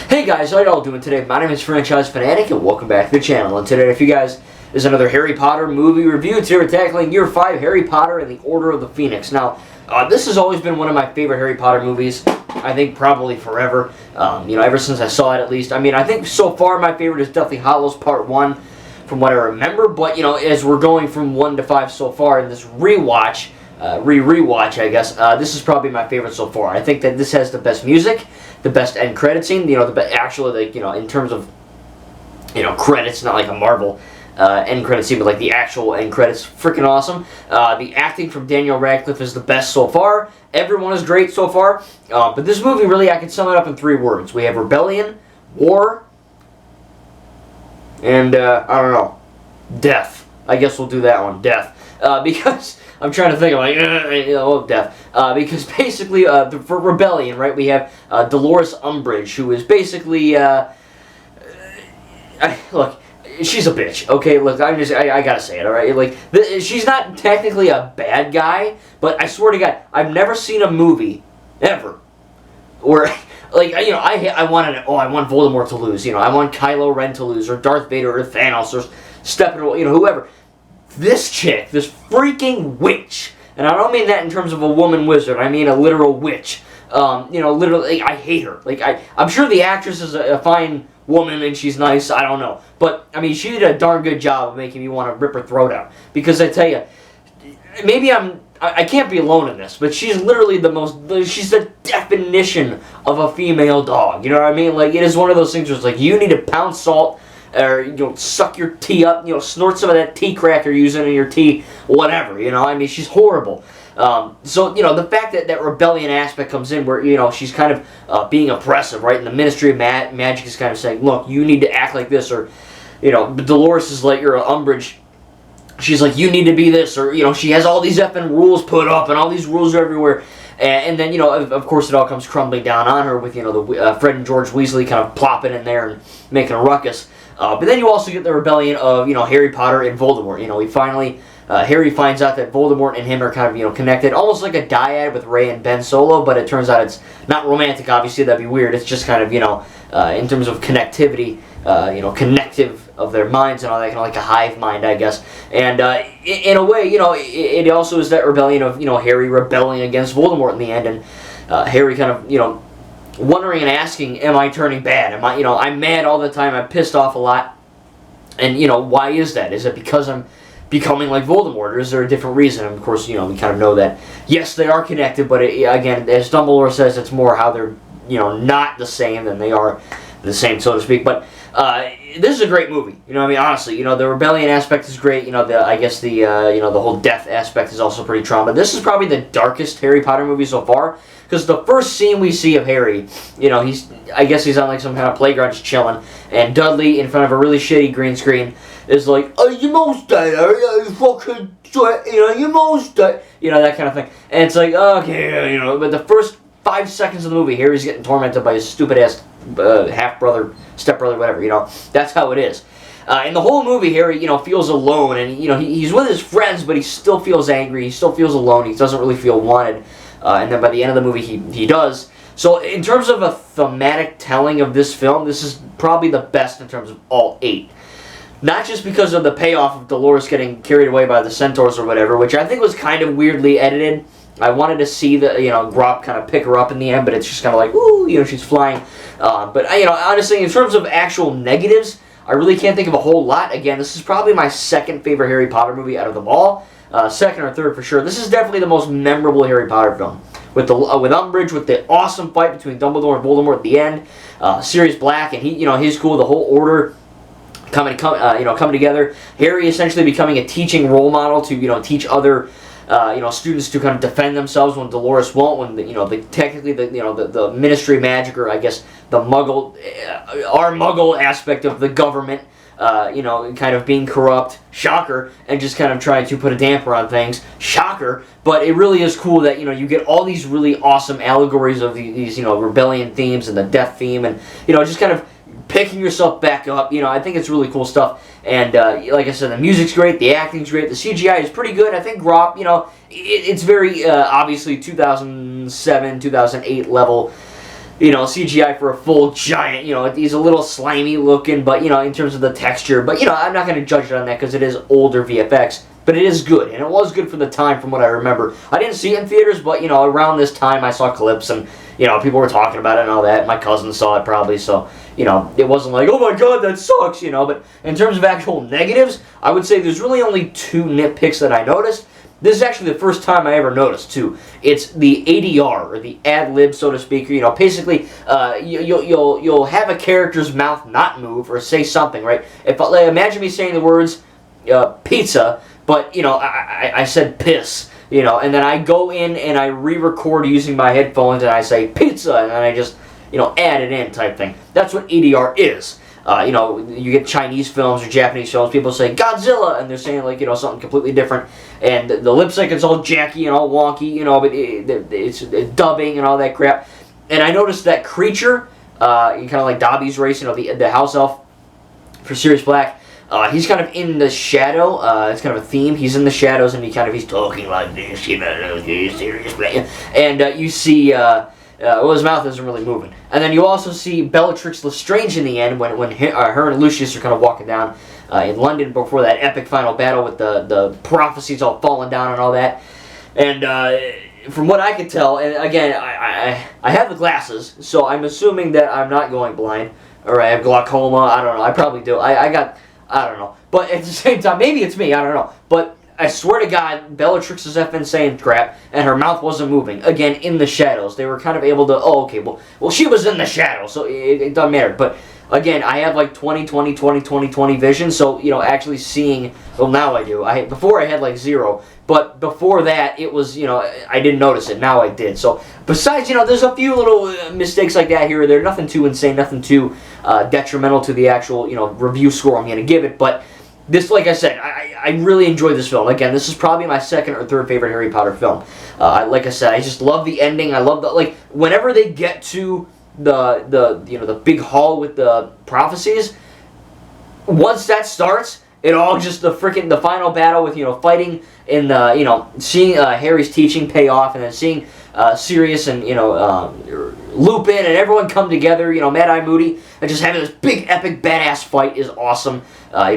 Hey guys, how y'all doing today? My name is Franchise Fanatic and welcome back to the channel. And today, if you guys, is another Harry Potter movie review. Today we're tackling Year 5, Harry Potter and the Order of the Phoenix. Now, this has always been one of my favorite Harry Potter movies. I think probably forever. Ever since I saw it at least. I think so far my favorite is Deathly Hallows Part 1 from what I remember. But, as we're going from 1 to 5 so far in this rewatch, rewatch, I guess, this is probably my favorite so far. I think that this has the best music, the best end credit scene, in terms of, credits, not like a Marvel end credit scene, but like the actual end credits, freaking awesome. The acting from Daniel Radcliffe is the best so far. Everyone is great so far. But this movie, really, I can sum it up in 3 words. We have rebellion, war, and, I don't know, death. I guess we'll do that one, death. Because I'm trying to think of death. Because basically, for rebellion, right, we have Dolores Umbridge, who is basically, look, she's a bitch. Okay, look, I gotta say it, all right. Like, she's not technically a bad guy, but I swear to God, I've never seen a movie ever where, like, I want Voldemort to lose. I want Kylo Ren to lose, or Darth Vader, or Thanos, or Steppenwolf, whoever. This chick, this freaking witch, and I don't mean that in terms of a woman wizard, I mean a literal witch. Literally, I hate her. Like, I'm sure the actress is a fine woman and she's nice, I don't know. But, she did a darn good job of making me want to rip her throat out. Because I tell you, maybe I can't be alone in this, but she's literally she's the definition of a female dog. You know what I mean? Like, it is one of those things where it's like, you need to pound salt, or, suck your tea up, snort some of that tea crack you're using in your tea, whatever, she's horrible. So, the fact that rebellion aspect comes in where, she's kind of being oppressive, right? And the Ministry of Magic is kind of saying, look, you need to act like this, or, Dolores is like, you're an Umbridge. She's like, you need to be this, or, she has all these effing rules put up, and all these rules are everywhere. And then, of course, it all comes crumbling down on her with, the Fred and George Weasley kind of plopping in there and making a ruckus. But then you also get the rebellion of, Harry Potter and Voldemort. We finally, Harry finds out that Voldemort and him are kind of, connected. Almost like a dyad with Rey and Ben Solo, but it turns out it's not romantic, obviously, that'd be weird. It's just kind of, in terms of connectivity, connective of their minds and all that, kind of like a hive mind, I guess. And in a way, it also is that rebellion of, Harry rebelling against Voldemort in the end, and Harry kind of, wondering and asking, am I turning bad? Am I, I'm mad all the time, I'm pissed off a lot, and, why is that? Is it because I'm becoming like Voldemort, or is there a different reason? And of course, we kind of know that, yes, they are connected, but again, as Dumbledore says, it's more how they're, not the same than they are the same, so to speak. But this is a great movie, honestly, the rebellion aspect is great, the whole death aspect is also pretty trauma. This is probably the darkest Harry Potter movie so far, because the first scene we see of Harry, I guess he's on like some kind of playground just chilling, and Dudley, in front of a really shitty green screen, is like, oh, you most dead, you fucking sweat, you most dead, that kind of thing. And it's like, okay, but the first 5 seconds of the movie, Harry's getting tormented by his stupid-ass half-brother, step-brother, whatever, that's how it is. In the whole movie, Harry, feels alone, and, he's with his friends, but he still feels angry, he still feels alone, he doesn't really feel wanted. And then by the end of the movie, he does. So in terms of a thematic telling of this film, this is probably the best in terms of all 8. Not just because of the payoff of Dolores getting carried away by the centaurs or whatever, which I think was kind of weirdly edited. I wanted to see the, Grawp kind of pick her up in the end, but it's just kind of like, ooh, she's flying. But, honestly, in terms of actual negatives, I really can't think of a whole lot. Again, this is probably my second favorite Harry Potter movie out of them all. Second or third for sure. This is definitely the most memorable Harry Potter film. With Umbridge, with the awesome fight between Dumbledore and Voldemort at the end. Sirius Black and his school, the whole order coming together. Harry essentially becoming a teaching role model to teach other students to kind of defend themselves when Dolores won't. When the Ministry of Magic, or I guess the Muggle, our Muggle aspect of the government. Kind of being corrupt, shocker, and just kind of trying to put a damper on things, shocker. But it really is cool that, you get all these really awesome allegories of these, rebellion themes and the death theme, and, just kind of picking yourself back up. I think it's really cool stuff. And, like I said, the music's great, the acting's great, the CGI is pretty good. I think Grawp, it's very, obviously, 2007, 2008 level CGI for a full giant. He's a little slimy looking, but, in terms of the texture. But, I'm not going to judge it on that because it is older VFX. But it is good, and it was good for the time from what I remember. I didn't see it in theaters, but, around this time I saw clips, and, people were talking about it and all that. My cousin saw it probably, so, it wasn't like, oh my god, that sucks, But in terms of actual negatives, I would say there's really only 2 nitpicks that I noticed. This is actually the first time I ever noticed, too. It's the ADR, or the ad-lib, so to speak. Basically, you'll have a character's mouth not move or say something, right? Imagine me saying the words pizza, but, I said piss, and then I go in and I re-record using my headphones and I say pizza, and then I just, add it in type thing. That's what ADR is. You get Chinese films or Japanese films, people say Godzilla, and they're saying, like, something completely different, and the lip sync is all janky and all wonky, but it's dubbing and all that crap. And I noticed that Creature, kind of like Dobby's Race, the house elf for Sirius Black, he's kind of in the shadow. It's kind of a theme. He's in the shadows, and he's talking like this, Sirius Black. And you see, his mouth isn't really moving. And then you also see Bellatrix Lestrange in the end when her and Lucius are kind of walking down in London before that epic final battle with the prophecies all falling down and all that. And from what I could tell, and again, I have the glasses, so I'm assuming that I'm not going blind, or I have glaucoma. I don't know. I probably do. I don't know. But at the same time, maybe it's me. I don't know. But I swear to God, Bellatrix is effing saying crap, and her mouth wasn't moving. Again, in the shadows. They were kind of able to, well, she was in the shadows, so it doesn't matter. But, again, I have like 20/20 vision, so, actually seeing, well, now I do. Before I had like 0, but before that, it was, I didn't notice it. Now I did. So, besides, there's a few little mistakes like that here or there. Nothing too insane, nothing too detrimental to the actual, review score I'm going to give it, but this, like I said, I really enjoyed this film. Again, this is probably my 2nd or 3rd favorite Harry Potter film. Like I said, I just love the ending. I love whenever they get to the big hall with the prophecies. Once that starts, it all just the final battle with fighting and seeing Harry's teaching pay off, and then seeing Sirius and Lupin and everyone come together, Mad-Eye Moody, and just having this big epic badass fight is awesome.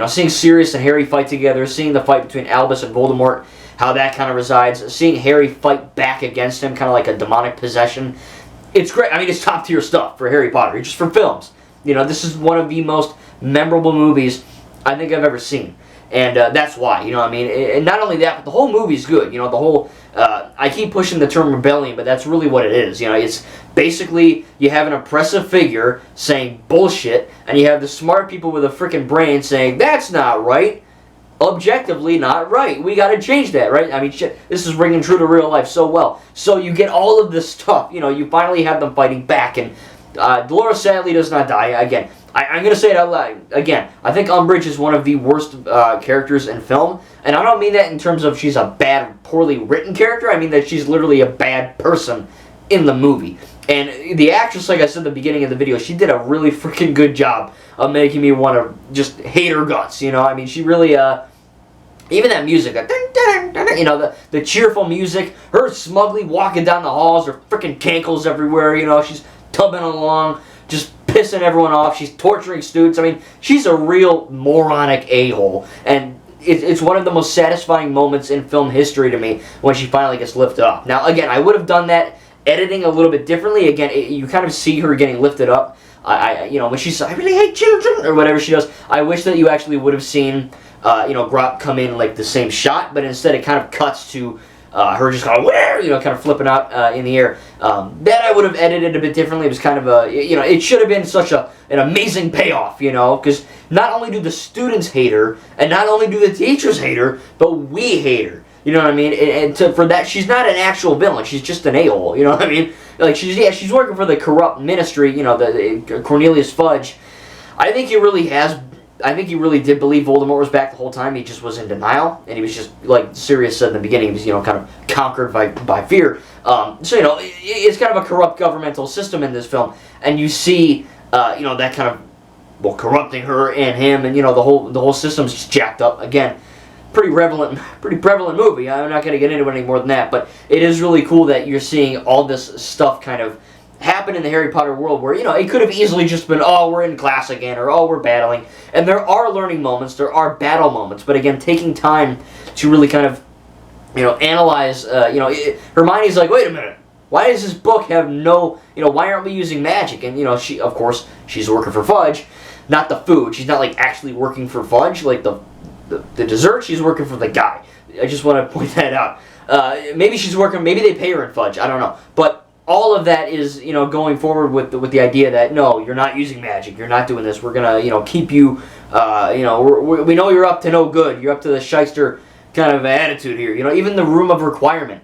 Seeing Sirius and Harry fight together, seeing the fight between Albus and Voldemort, how that kind of resides, seeing Harry fight back against him, kind of like a demonic possession. It's great. I mean, it's top tier stuff for Harry Potter, just for films. This is one of the most memorable movies I think I've ever seen. And that's why, and not only that, but the whole movie's good. The whole, I keep pushing the term rebellion, but that's really what it is. It's basically, you have an oppressive figure saying bullshit, and you have the smart people with a freaking brain saying, that's not right. Objectively not right. We gotta change that, right? I mean, shit, this is ringing true to real life so well. So you get all of this stuff, you finally have them fighting back, and Dolores sadly does not die. Again, I'm going to say it out loud. Again, I think Umbridge is one of the worst characters in film. And I don't mean that in terms of she's a bad, poorly written character. I mean that she's literally a bad person in the movie. And the actress, like I said at the beginning of the video, she did a really freaking good job of making me want to just hate her guts. I mean, she really, even that music, the cheerful music, her smugly walking down the halls, her freaking cankles everywhere, she's tubbing along, just pissing everyone off. She's torturing students. I mean, she's a real moronic a-hole. And it's one of the most satisfying moments in film history to me when she finally gets lifted up. Now, again, I would have done that editing a little bit differently. Again, you kind of see her getting lifted up. When she says, I really hate children, or whatever she does, I wish that you actually would have seen, Grop come in like the same shot, but instead it kind of cuts to her just kind of, kind of flipping out in the air. That I would have edited a bit differently. It was kind of it should have been such an amazing payoff, because not only do the students hate her, and not only do the teachers hate her, but we hate her. You know what I mean? And for that, she's not an actual villain. She's just an a-hole. You know what I mean? Like, she's working for the corrupt ministry, the Cornelius Fudge. I think he really did believe Voldemort was back the whole time. He just was in denial, and he was just, like Sirius said in the beginning, he was, kind of conquered by fear. It's kind of a corrupt governmental system in this film, and you see, that kind of, corrupting her and him, and, the whole system's just jacked up. Again, pretty prevalent movie. I'm not going to get into it any more than that, but it is really cool that you're seeing all this stuff kind of happen in the Harry Potter world where, it could have easily just been, oh, we're in class again, or oh, we're battling. And there are learning moments, there are battle moments, but again, taking time to really kind of, analyze, Hermione's like, wait a minute, why does this book have no, why aren't we using magic? And, she, of course, she's working for Fudge, not the food. She's not, like, actually working for Fudge, like the dessert, she's working for the guy. I just want to point that out. Maybe she's working, maybe they pay her in Fudge, I don't know. But all of that is, going forward with the idea that, no, you're not using magic, you're not doing this, we're going to, keep you, we know you're up to no good, you're up to the shyster kind of attitude here. Even the room of requirement,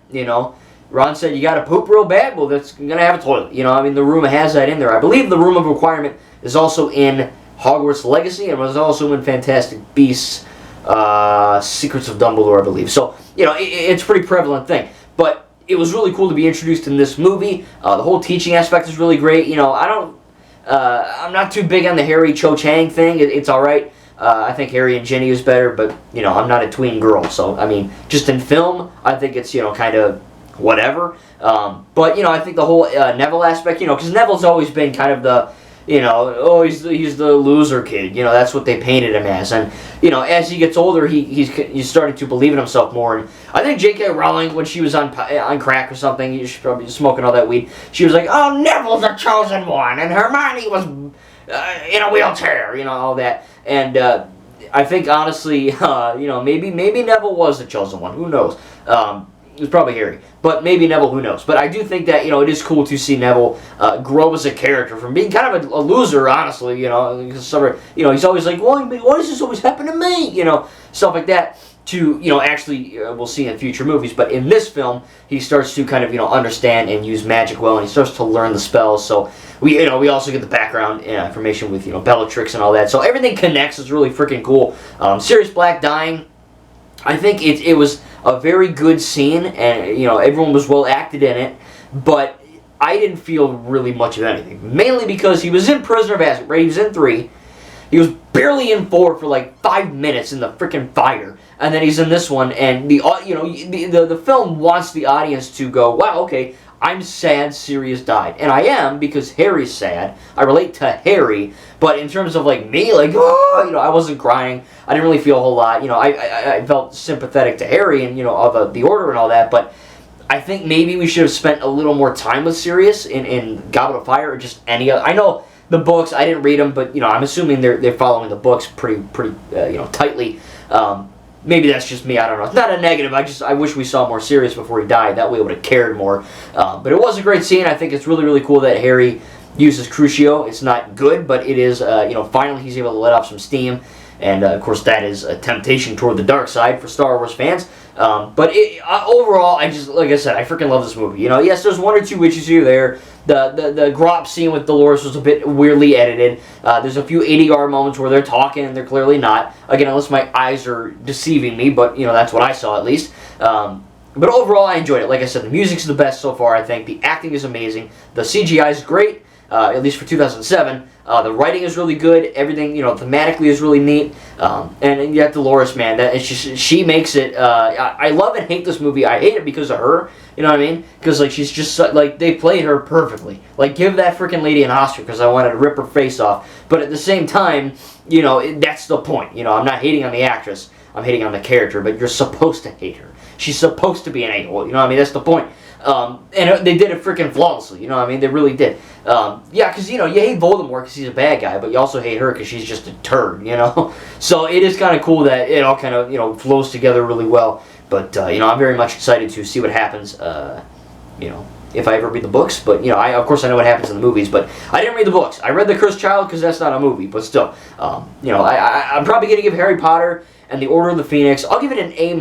Ron said, you got to poop real bad, well, that's going to have a toilet. The room has that in there. I believe the room of requirement is also in Hogwarts Legacy, and was also in Fantastic Beasts, Secrets of Dumbledore, I believe. So, it's a pretty prevalent thing. But it was really cool to be introduced in this movie. The whole teaching aspect is really great. I'm not too big on the Harry Cho Chang thing. It's all right. I think Harry and Ginny is better, but, I'm not a tween girl. So, just in film, I think it's, kind of whatever. But, I think the whole Neville aspect, because Neville's always been kind of the, he's the loser kid. That's what they painted him as. And, as he gets older, he's starting to believe in himself more. And I think J.K. Rowling, when she was on crack or something, she probably smoking all that weed, she was like, oh, Neville's the chosen one, and Hermione was in a wheelchair, all that. And I think, honestly, maybe Neville was the chosen one. Who knows? It was probably Harry, but maybe Neville, who knows. But I do think that, it is cool to see Neville grow as a character from being kind of a loser, honestly, because he's always like, why does this always happen to me, stuff like that, to, actually, we'll see in future movies. But in this film, he starts to kind of, understand and use magic well, and he starts to learn the spells. So we also get the background information with, Bellatrix and all that. So everything connects. It's really freaking cool. Sirius Black dying, I think it was a very good scene, and everyone was well acted in it, but I didn't feel really much of anything. Mainly because he was in Prisoner of Azkaban, right? He was in 3. He was barely in 4 for like 5 minutes in the freaking fire, and then he's in this one, and the film wants the audience to go, wow, okay, I'm sad Sirius died. And I am, because Harry's sad. I relate to Harry. But in terms of, like, me, like, oh, I wasn't crying. I didn't really feel a whole lot. I felt sympathetic to Harry and, all the Order and all that. But I think maybe we should have spent a little more time with Sirius in Goblet of Fire, or just any other. I know the books, I didn't read them, but, I'm assuming they're following the books pretty tightly. Maybe that's just me, I don't know. It's not a negative, I wish we saw more Sirius before he died. That way I would have cared more. But it was a great scene. I think it's really, really cool that Harry uses Crucio. It's not good, but it is, finally he's able to let off some steam. And, of course, that is a temptation toward the dark side for Star Wars fans. But overall, like I said, I freaking love this movie. Yes, there's one or two issues here or there. The Grop scene with Dolores was a bit weirdly edited. There's a few ADR moments where they're talking and they're clearly not. Again, unless my eyes are deceiving me, but, that's what I saw at least. But overall, I enjoyed it. Like I said, the music's the best so far, I think. The acting is amazing. The CGI is great, at least for 2007. The writing is really good. Everything, thematically is really neat. And you have Dolores, man. She makes it. I love and hate this movie. I hate it because of her. You know what I mean? Because, like, she's just, like, they played her perfectly. Like, give that freaking lady an Oscar because I wanted to rip her face off. But at the same time, that's the point. I'm not hating on the actress. I'm hating on the character. But you're supposed to hate her. She's supposed to be an a-hole. You know what I mean? That's the point. And they did it freaking flawlessly. You know what I mean? They really did. Yeah, because, you hate Voldemort because he's a bad guy, but you also hate her because she's just a turd, So it is kind of cool that it all kind of, flows together really well. But, I'm very much excited to see what happens, if I ever read the books. But, of course I know what happens in the movies, but I didn't read the books. I read The Cursed Child because that's not a movie, but still. I'm probably going to give Harry Potter and the Order of the Phoenix, I'll give it an A-.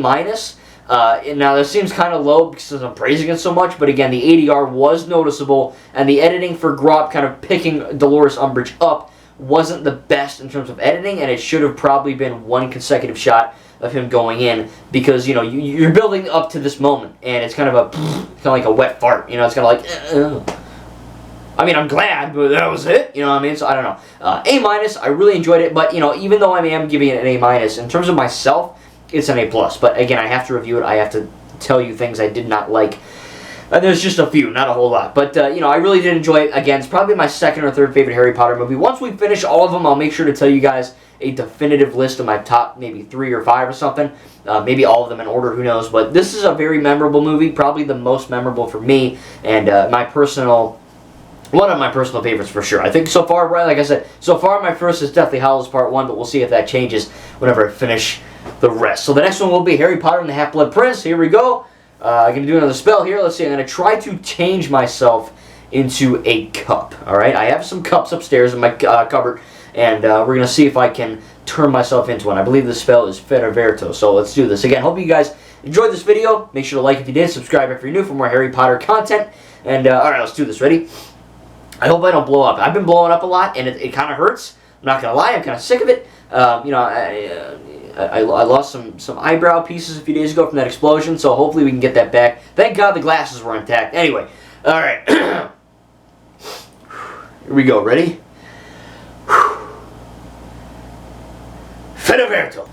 Now, that seems kind of low because I'm praising it so much, but again, the ADR was noticeable, and the editing for Grop kind of picking Dolores Umbridge up wasn't the best in terms of editing, and it should have probably been one consecutive shot of him going in, because, you're building up to this moment, and it's kind of like a wet fart, it's kind of like, I mean, I'm glad, but that was it, what I mean? So, I don't know. A-, I really enjoyed it, but, even though I am giving it an A-, in terms of myself, it's an A+. But again, I have to review it. I have to tell you things I did not like. There's just a few, not a whole lot. But, you know, I really did enjoy it. Again, it's probably my second or third favorite Harry Potter movie. Once we finish all of them, I'll make sure to tell you guys a definitive list of my top maybe 3 or 5 or something. Maybe all of them in order, who knows. But this is a very memorable movie, probably the most memorable for me, and one of my personal favorites for sure. I think so far, right, like I said, so far my first is definitely Hallows Part 1, but we'll see if that changes whenever I finish the rest. So the next one will be Harry Potter and the Half-Blood Prince. Here we go. I'm going to do another spell here. Let's see. I'm going to try to change myself into a cup. Alright, I have some cups upstairs in my cupboard, and we're going to see if I can turn myself into one. I believe the spell is Fediverto, so let's do this. Again, hope you guys enjoyed this video. Make sure to like if you did, subscribe if you're new for more Harry Potter content, and alright, let's do this. Ready? I hope I don't blow up. I've been blowing up a lot, and it kind of hurts. I'm not going to lie, I'm kind of sick of it. You know, I lost some eyebrow pieces a few days ago from that explosion, so hopefully we can get that back. Thank God the glasses were intact. Anyway, alright. Here we go. Ready? Fediverto.